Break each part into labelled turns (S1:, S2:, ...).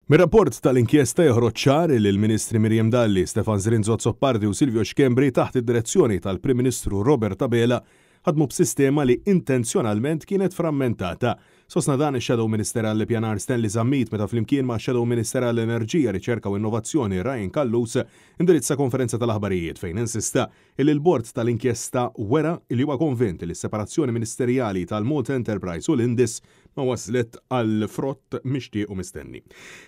S1: Mir-rapport tal-inkjesta joħroġ ċar li l-Ministri Mirjam Dalli, Stefan Zrinzo Zoppardi u Silvio Xkembri taħt id-direzzjoni tal-Prim Ministru Robert Abela ħadmu b'sistema li intenzjonalment kienet frammentata. Sosna dan ix-Shadow Minister għall-Pjanar Stanley Zammit meta flimkien ma' Shadow Minister għall-Enerġija, Riċerka u Innovazzjoni Ryan Kallus indirizza konferenza tal-aħbarijiet fejn insista li l-bord tal-inkjesta wera li huwa konvint li s-separazzjoni ministerjali tal-Malta Enterprise u l-Indis ma waslet għal frott mixtieq u mistenni.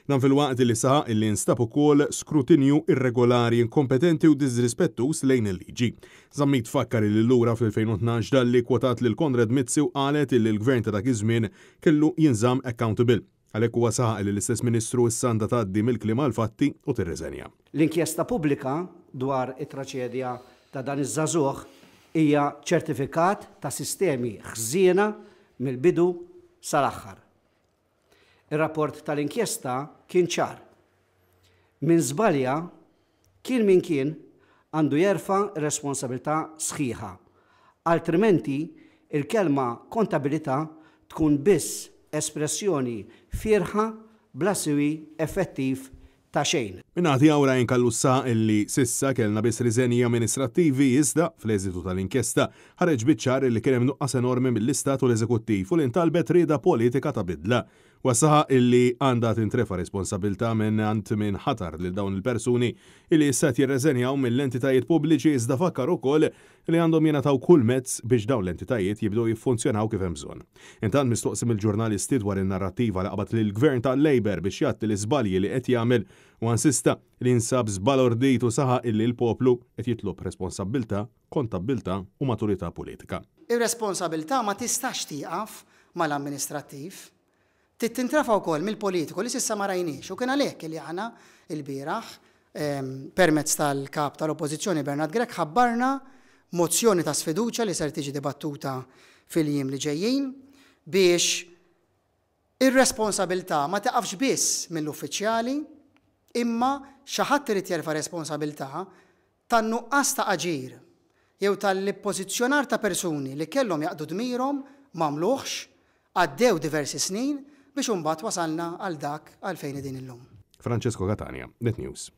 S1: Dan fil-waqt li saħaq li nstab ukoll skrutinju irregolari, inkompetenti u disrispettuż lejn il-liġi. Zammit fakkar li lura fil-2012 dalli kwotat lil Konrad Mizzi u qalet li l-gvern ta' dak iż-żmien kellu jinżamm accountable. Għalhekk huwa saħaq li l-istess Ministru issanda tgħaddi mill-kliem għal fatti u tirreżenja.
S2: L-inkjesta pubblika dwar it-traċedja ta' dan iż-żagħżugħ hija ċertifikat ta' sistemi ħżiena mill-bidu sal-aħħar. Ir-rapport tal-inkjesta kien ċar. Min żbalja kien min kien għandu jerfa' responsabilità sħiħa. Altrimenti il-kelma kontabilità tkun biss espressjoni firħa bla siwi effettiv ta' xejn.
S1: Minnati għawra jinkallussa illi sissa kellna biss riżenji amministrattivi iżda fl-eżitu tal-inkjesta ħareġ biċċar illi kien hemm nuqqas enormi mill-istat u l-eżekuttiv u l-intalbet rieda politika ta' bidla. Wasaħa illi għandha tintrefa' responsabilità minn ħatar lil dawn il-persuni illi issa jirreżenjaw mill-entitajiet pubbliċi iżda fakkar ukoll li għandhom jingħataw kull mezz biex dawn l-entitajiet jibdew jiffunzjonaw kif hemm bżonn. Intant mistoqsim il-ġurnalisti dwar in-narrattiva li qabad lill-Gvern tal-Labor biex jagħti l-iżbalji li qed jagħmel u ansista li nsab żball ordit u saħaq illi l-poplu qed jitlob responsabbiltà, kontabbiltà u maturità politika.
S3: Ir-responsabilità ma tistax tieqaf mal-amministrattiv. Tittintrafa wkoll mill-politiku li s'issa ma rajniex u kien għalhekk li aħna l-bieraħ permezz tal-kap tal-Oppożizzjoni Bernard Grech ħabbarna mozzjoni ta' sfiduċja li ser tiġi dibattuta fil-jiem li ġejjin biex ir-responsabilità ma taqafx biss mill-uffiċjali imma xi ħadd irid jerfa' responsabilità tan-nuqqas ta' aġir jew tal-pożizzjonar ta' persuni li kellhom jaqdu dmirhom m'għamluhx għaddew diversi snin biex imbagħad wasalna għal dak għalfejn din illum.
S1: Francesco Catania, Net News.